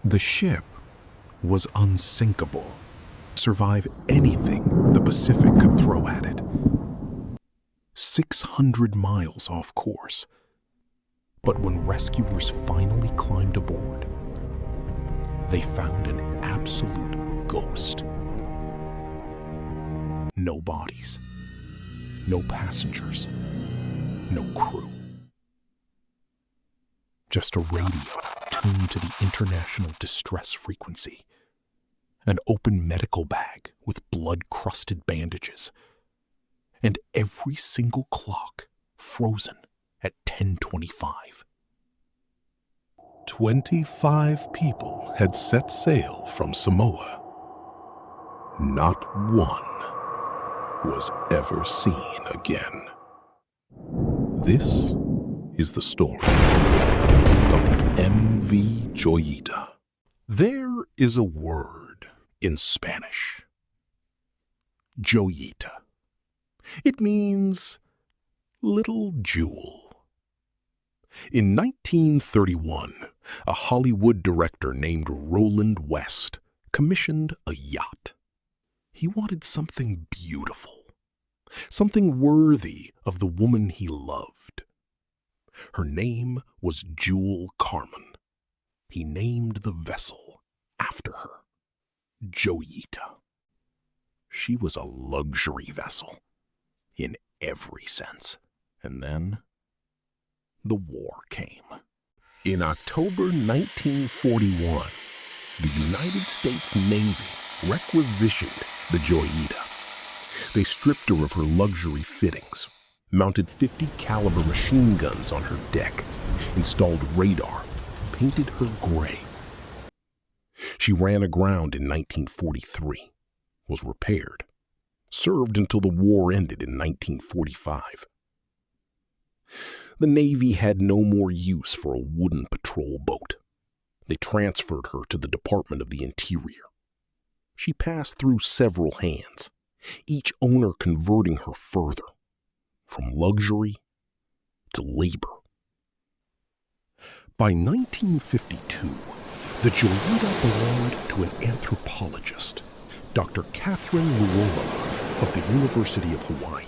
The ship was unsinkable, survive anything the Pacific could throw at it. 600 miles off course. But when rescuers finally climbed aboard, they found an absolute ghost. No bodies, no passengers, no crew. Just a radio tuned to the international distress frequency. An open medical bag with blood-crusted bandages. And every single clock frozen at 10:25. 25 people had set sail from Samoa. Not one was ever seen again. This is the story of the MV Joyita. There is a word in Spanish. Joyita. It means little jewel. In 1931, a Hollywood director named Roland West commissioned a yacht. He wanted something beautiful, something worthy of the woman he loved. Her name was Jewel Carmen. He named the vessel after her, Joyita. She was a luxury vessel in every sense. And then the war came. In October 1941, the United States Navy requisitioned the Joyita. They stripped her of her luxury fittings, mounted .50 caliber machine guns on her deck, installed radar, painted her gray. She ran aground in 1943, was repaired, served until the war ended in 1945. The Navy had no more use for a wooden patrol boat. They transferred her to the Department of the Interior. She passed through several hands, each owner converting her further, from luxury to labor. By 1952, the Joyita belonged to an anthropologist, Dr. Catherine Luola of the University of Hawaii.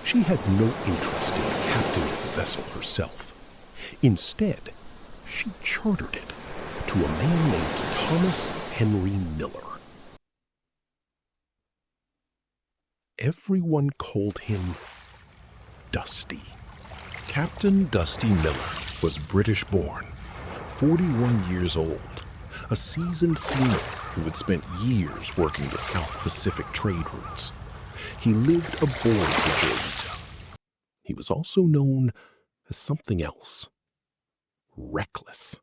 She had no interest in captaining the vessel herself. Instead, she chartered it to a man named Thomas Henry Miller. Everyone called him Dusty. Captain Dusty Miller was British-born, 41 years old, a seasoned seaman who had spent years working the South Pacific trade routes. He lived aboard the Joyita. He was also known as something else: reckless.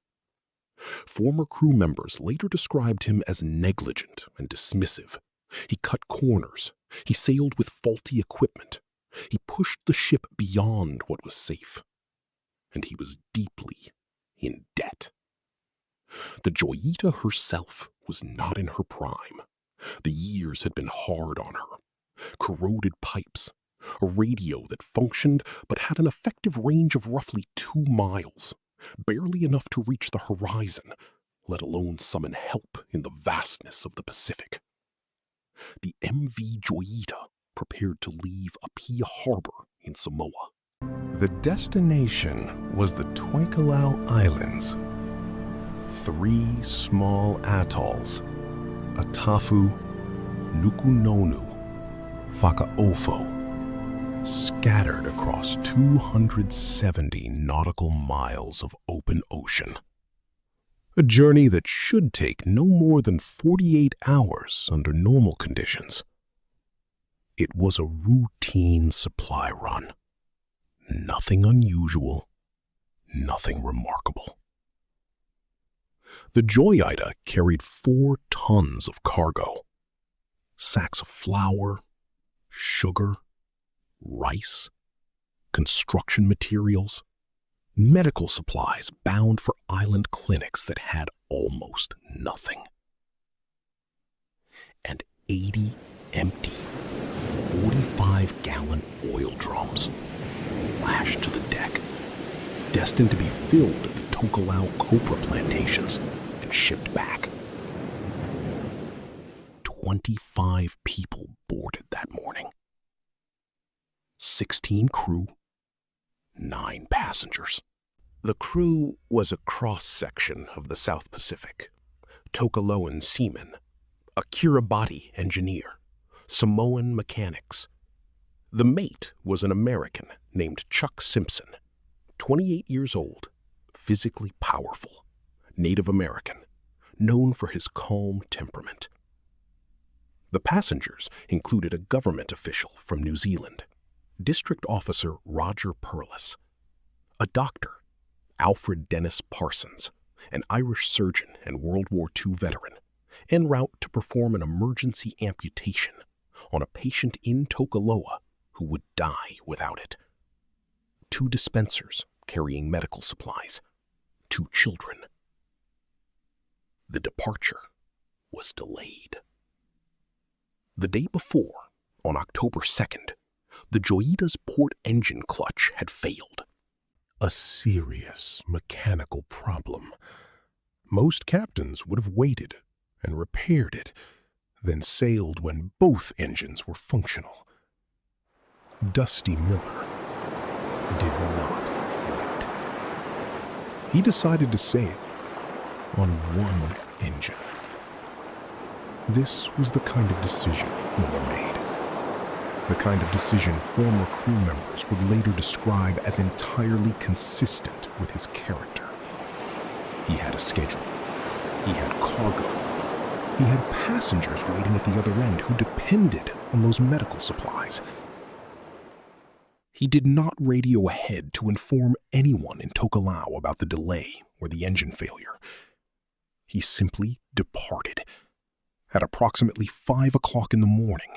Former crew members later described him as negligent and dismissive. He cut corners. He sailed with faulty equipment. He pushed the ship beyond what was safe. And he was deeply in debt. The Joyita herself was not in her prime. The years had been hard on her. Corroded pipes, a radio that functioned but had an effective range of roughly 2 miles, barely enough to reach the horizon, let alone summon help in the vastness of the Pacific. The MV Joyita prepared to leave Apia harbor in Samoa. The destination was the Tokelau Islands. 3 small atolls, Atafu, Nukunonu, Whakaofo, scattered across 270 nautical miles of open ocean. A journey that should take no more than 48 hours under normal conditions. It was a routine supply run. Nothing unusual, nothing remarkable. The Joyita carried 4 tons of cargo. Sacks of flour, sugar, rice, construction materials, medical supplies bound for island clinics that had almost nothing. And 80 empty 45-gallon oil drums lashed to the deck, destined to be filled at the Tokelau copra plantations and shipped back. 25 people boarded that morning. 16 crew, 9 passengers. The crew was a cross-section of the South Pacific. Tokelauan seamen, a Kiribati engineer, Samoan mechanics. The mate was an American named Chuck Simpson, 28 years old, physically powerful, Native American, known for his calm temperament. The passengers included a government official from New Zealand, District Officer Roger Perlis, a doctor, Alfred Dennis Parsons, an Irish surgeon and World War II veteran, en route to perform an emergency amputation on a patient in Tokelau who would die without it. 2 dispensers carrying medical supplies, 2 children. The departure was delayed. The day before, on October 2nd, the Joyita's port engine clutch had failed. A serious mechanical problem. Most captains would have waited and repaired it, then sailed when both engines were functional. Dusty Miller did not wait. He decided to sail on one engine. This was the kind of decision Miller made. The kind of decision former crew members would later describe as entirely consistent with his character. He had a schedule. He had cargo. He had passengers waiting at the other end who depended on those medical supplies. He did not radio ahead to inform anyone in Tokelau about the delay or the engine failure. He simply departed at approximately 5 o'clock in the morning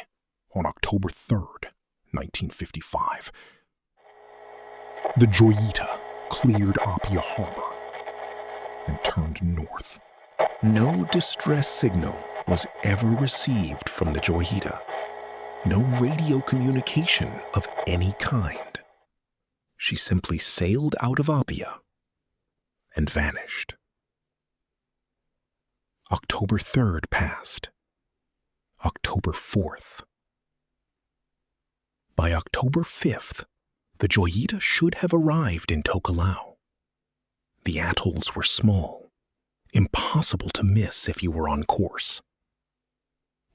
on October 3rd, 1955. The Joyita cleared Apia Harbor and turned north. No distress signal was ever received from the Joyita. No radio communication of any kind. She simply sailed out of Apia and vanished. October 3rd passed. October 4th. By October 5th, the Joyita should have arrived in Tokelau. The atolls were small, impossible to miss if you were on course,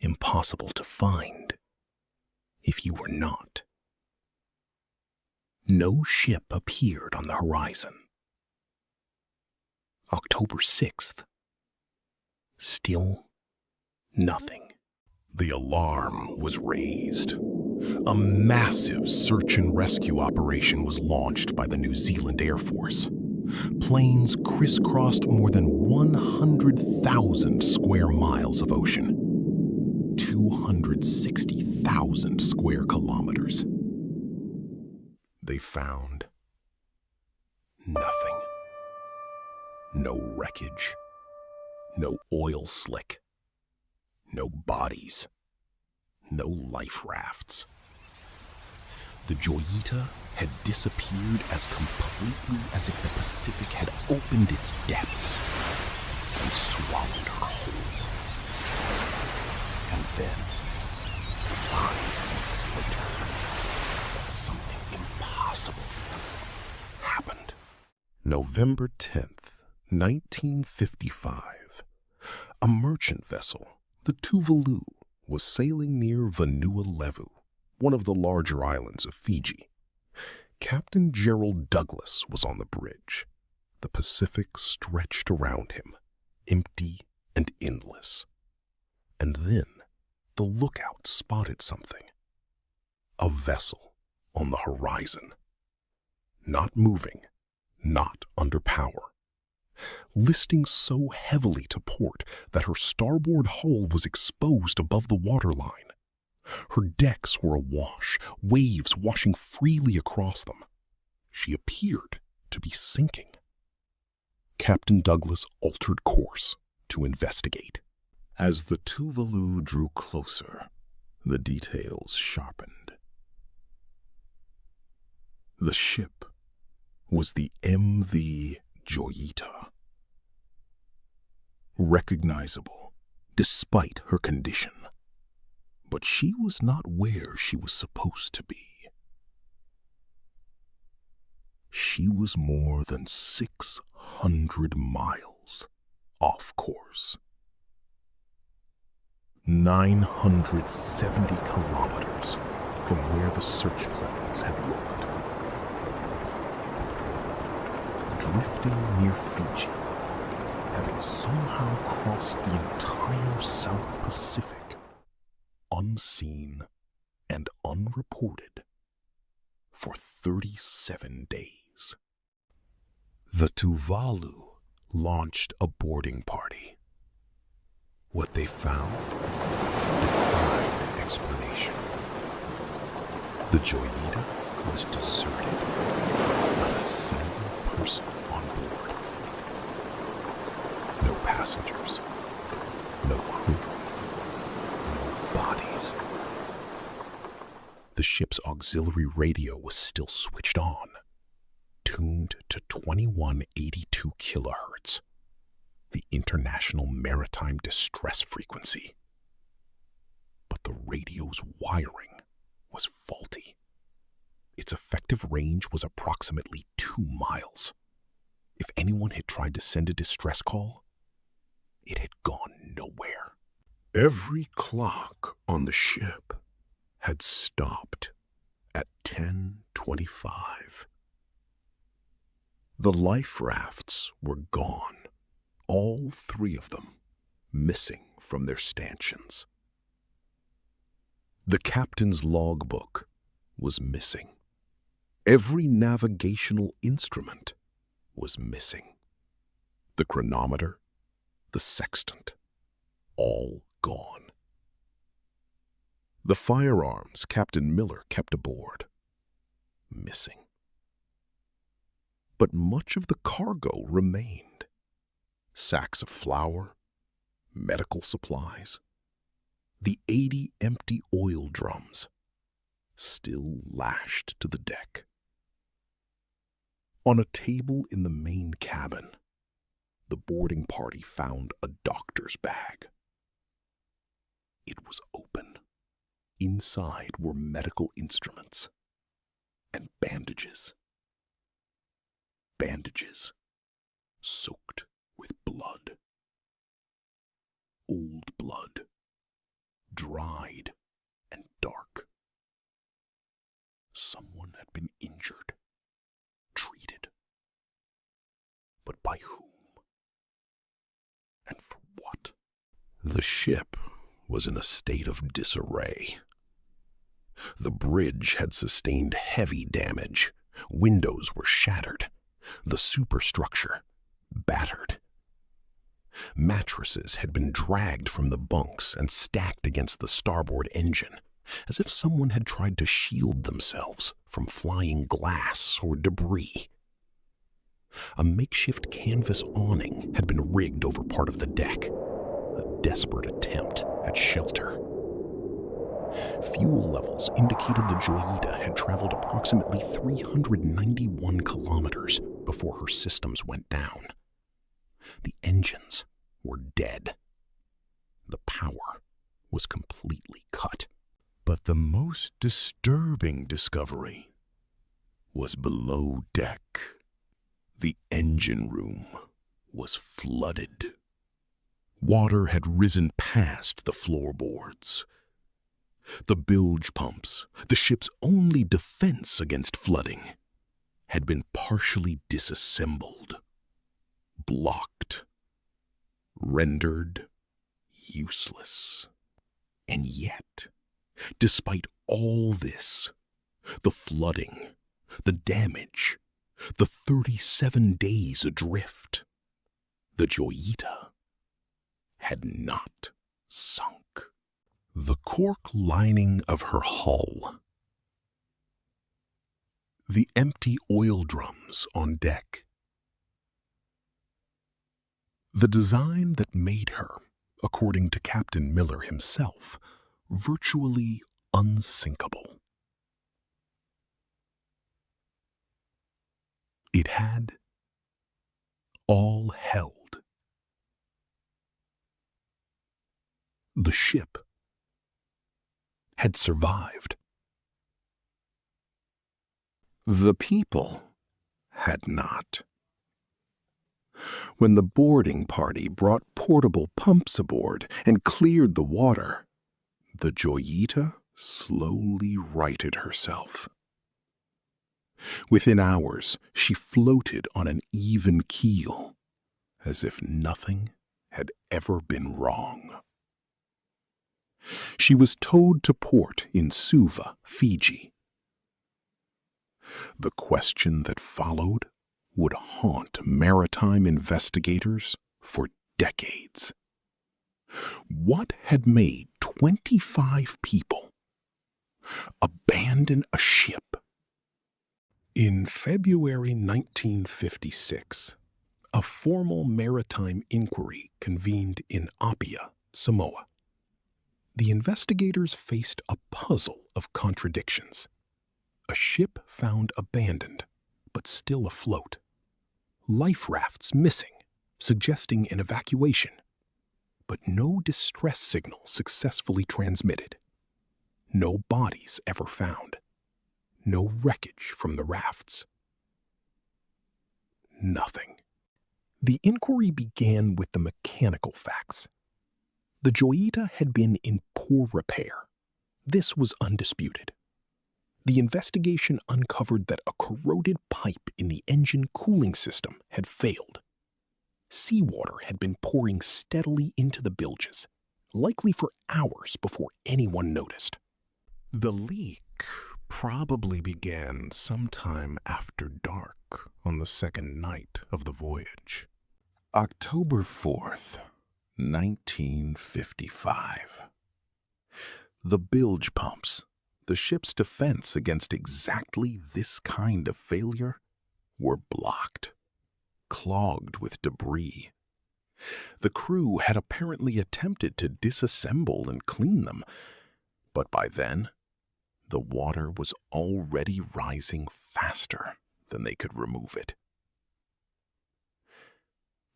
impossible to find if you were not. No ship appeared on the horizon. October 6th, still nothing. The alarm was raised. A massive search and rescue operation was launched by the New Zealand Air Force. Planes crisscrossed more than 100,000 square miles of ocean, 260,000 square kilometers. They found nothing. No wreckage, no oil slick, no bodies, no life rafts. The Joyita had disappeared as completely as if the Pacific had opened its depths and swallowed her whole. And then, 5 weeks later, something impossible happened. November 10th, 1955. A merchant vessel, the Tuvalu, was sailing near Vanuatu, one of the larger islands of Fiji. Captain Gerald Douglas was on the bridge. The Pacific stretched around him, empty and endless. And then the lookout spotted something. A vessel on the horizon. Not moving, not under power. Listing so heavily to port that her starboard hull was exposed above the waterline. Her decks were awash, waves washing freely across them. She appeared to be sinking. Captain Douglas altered course to investigate. As the Tuvalu drew closer, the details sharpened. The ship was the MV Joyita. recognizable despite her condition. But she was not where she was supposed to be. She was more than 600 miles off course. 970 kilometers from where the search planes had looked. Drifting near Fiji, having somehow crossed the entire South Pacific, unseen and unreported, for 37 days. The Tuvalu launched a boarding party. What they found defied explanation. The Joyita was deserted. Not a single person on board. No passengers. No crew. No bodies. The ship's auxiliary radio was still switched on, tuned to 2182 kilohertz, the international maritime distress frequency. But the radio's wiring was faulty. Its effective range was approximately 2 miles. If anyone had tried to send a distress call, it had gone nowhere. Every clock on the ship had stopped at 10:25. The life rafts were gone, all 3 of them missing from their stanchions. The captain's logbook was missing. Every navigational instrument was missing. The chronometer, the sextant, all gone. The firearms Captain Miller kept aboard, missing. But much of the cargo remained. Sacks of flour, medical supplies, the 80 empty oil drums, still lashed to the deck. On a table in the main cabin, the boarding party found a doctor's bag. It was open. Inside were medical instruments and bandages. Bandages soaked with blood. Old blood, dried and dark. Someone had been injured, treated. But by whom? And for what? The ship was in a state of disarray. The bridge had sustained heavy damage. Windows were shattered. The superstructure battered. Mattresses had been dragged from the bunks and stacked against the starboard engine, as if someone had tried to shield themselves from flying glass or debris. A makeshift canvas awning had been rigged over part of the deck, a desperate attempt at shelter. Fuel levels indicated the Joyita had traveled approximately 391 kilometers before her systems went down. The engines were dead. The power was completely cut. But the most disturbing discovery was below deck. The engine room was flooded. Water had risen past the floorboards. The bilge pumps, the ship's only defense against flooding, had been partially disassembled, blocked, rendered useless. And yet, despite all this, the flooding, the damage, the 37 days adrift, the Joyita had not sunk. The cork lining of her hull, the empty oil drums on deck, the design that made her, according to Captain Miller himself, virtually unsinkable. It had all held the ship had survived. The people had not. When the boarding party brought portable pumps aboard and cleared the water, the Joyita slowly righted herself. Within hours, she floated on an even keel, as if nothing had ever been wrong. She was towed to port in Suva, Fiji. The question that followed would haunt maritime investigators for decades. What had made 25 people abandon a ship? In February 1956, a formal maritime inquiry convened in Apia, Samoa. The investigators faced a puzzle of contradictions. A ship found abandoned, but still afloat. Life rafts missing, suggesting an evacuation, but no distress signal successfully transmitted. No bodies ever found. No wreckage from the rafts. Nothing. The inquiry began with the mechanical facts. The Joyita had been in poor repair. This was undisputed. The investigation uncovered that a corroded pipe in the engine cooling system had failed. Seawater had been pouring steadily into the bilges, likely for hours before anyone noticed. The leak probably began sometime after dark on the second night of the voyage. October 4th, 1955. The bilge pumps, the ship's defense against exactly this kind of failure, were blocked, clogged with debris. The crew had apparently attempted to disassemble and clean them, but by then, the water was already rising faster than they could remove it.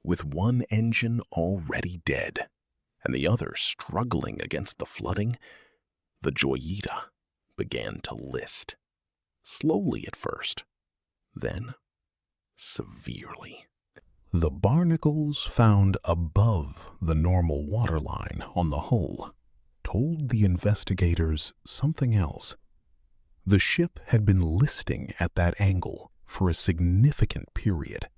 With one engine already dead and the other struggling against the flooding, the Joyita began to list, slowly at first, then severely. The barnacles found above the normal waterline on the hull told the investigators something else. The ship had been listing at that angle for a significant period.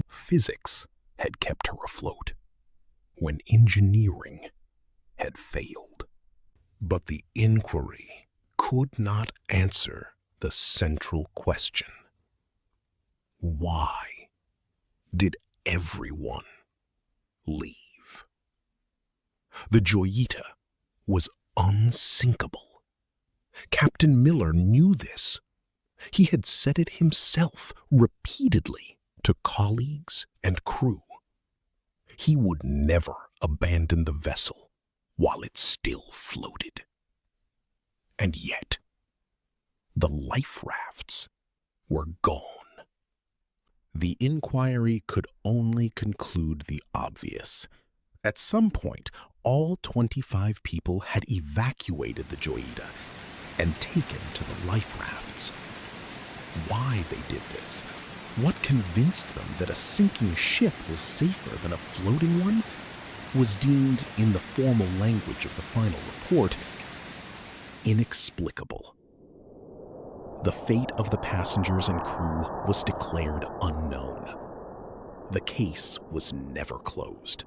Physics had kept her afloat when engineering had failed. But the inquiry could not answer the central question. Why did everyone leave? The Joyita was unsinkable. Captain Miller knew this. He had said it himself repeatedly to colleagues and crew. He would never abandon the vessel while it still floated. And yet, the life rafts were gone. The inquiry could only conclude the obvious. At some point, all 25 people had evacuated the Joyita and taken to the life rafts. Why they did this, what convinced them that a sinking ship was safer than a floating one, was deemed, in the formal language of the final report, inexplicable. The fate of the passengers and crew was declared unknown. The case was never closed.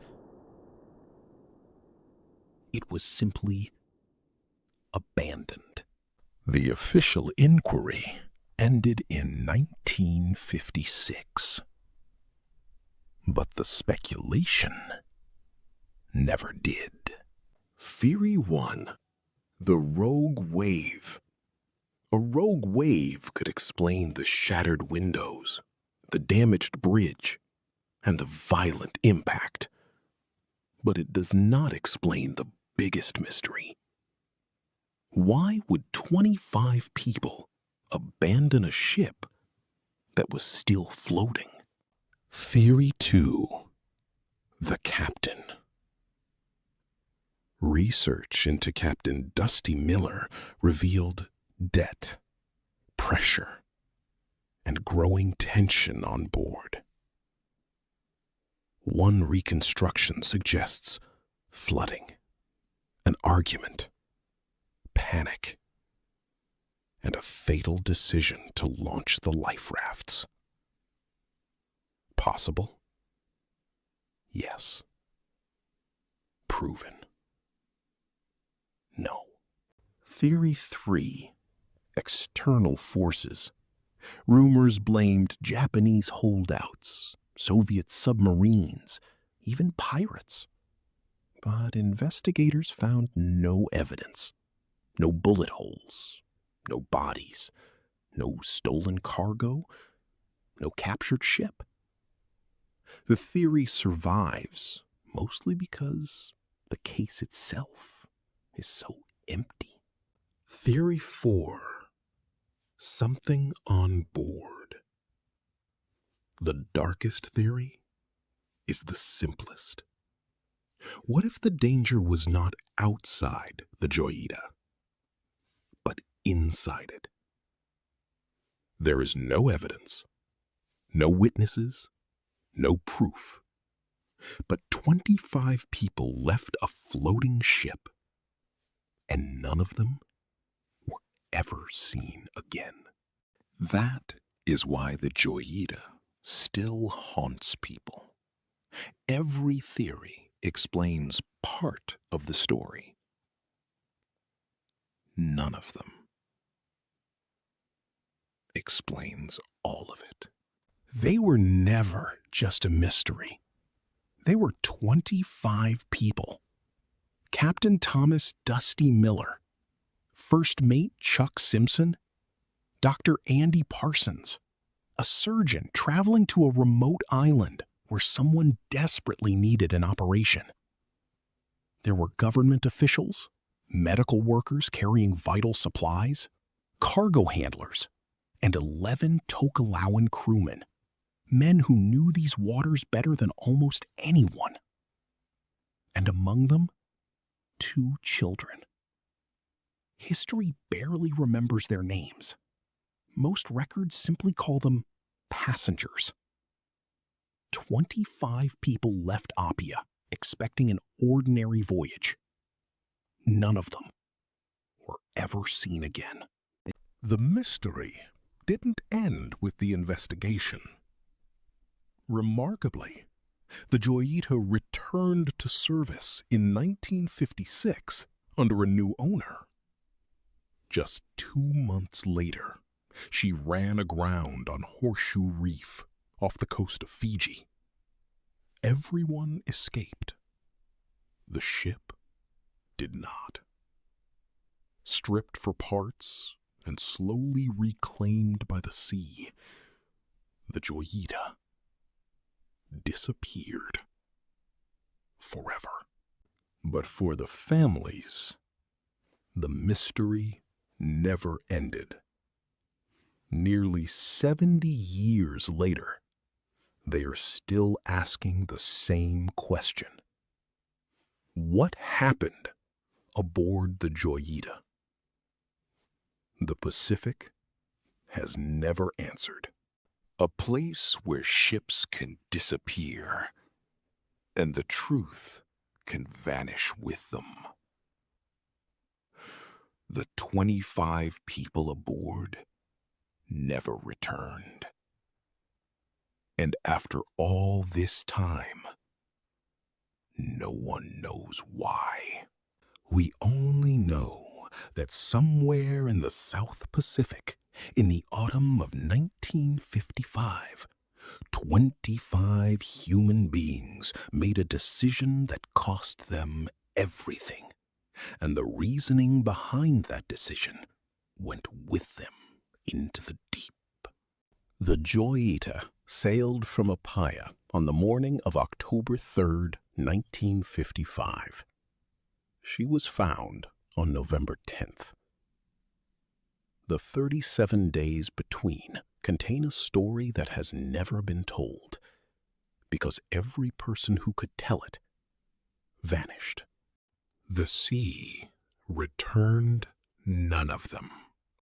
It was simply abandoned. The official inquiry ended in 1956. But the speculation never did. Theory 1. The rogue wave. A rogue wave could explain the shattered windows, the damaged bridge, and the violent impact. But it does not explain the biggest mystery. Why would 25 people abandon a ship that was still floating? Theory 2. The captain. Research into Captain Dusty Miller revealed debt, pressure, and growing tension on board. One reconstruction suggests flooding, an argument, panic, and a fatal decision to launch the life rafts. Possible? Yes. Proven? No. Theory 3. External forces. Rumors blamed Japanese holdouts, Soviet submarines, even pirates. But investigators found no evidence. No bullet holes, no bodies, no stolen cargo, no captured ship. The theory survives mostly because the case itself is so empty. Theory 4. Something on board. The darkest theory is the simplest. What if the danger was not outside the Joyita, but inside it? There is no evidence, no witnesses, no proof. But 25 people left a floating ship, and none of them were ever seen again. That is why the Joyita still haunts people. Every theory explains part of the story. None of them explains all of it. They were never just a mystery. They were 25 people. Captain Thomas Dusty Miller, First Mate Chuck Simpson, Dr. Andy Parsons, a surgeon traveling to a remote island where someone desperately needed an operation. There were government officials, medical workers carrying vital supplies, cargo handlers, and 11 Tokelauan crewmen, men who knew these waters better than almost anyone. And among them, 2 children. History barely remembers their names. Most records simply call them passengers. 25 people left Apia expecting an ordinary voyage. None of them were ever seen again. The mystery didn't end with the investigation. Remarkably, the Joyita returned to service in 1956 under a new owner. Just 2 months later, she ran aground on Horseshoe Reef off the coast of Fiji. Everyone escaped. The ship did not. Stripped for parts and slowly reclaimed by the sea, the Joyita disappeared forever. But for the families, the mystery never ended. Nearly 70 years later, they are still asking the same question. What happened aboard the Joyita? The Pacific has never answered. A place where ships can disappear and the truth can vanish with them. The 25 people aboard never returned. And after all this time, no one knows why. We only know that somewhere in the South Pacific, in the autumn of 1955, 25 human beings made a decision that cost them everything. And the reasoning behind that decision went with them into the deep. The Joyita sailed from Apia on the morning of October 3rd, 1955. She was found on November 10th. The 37 days between contain a story that has never been told, because every person who could tell it vanished. The sea returned none of them.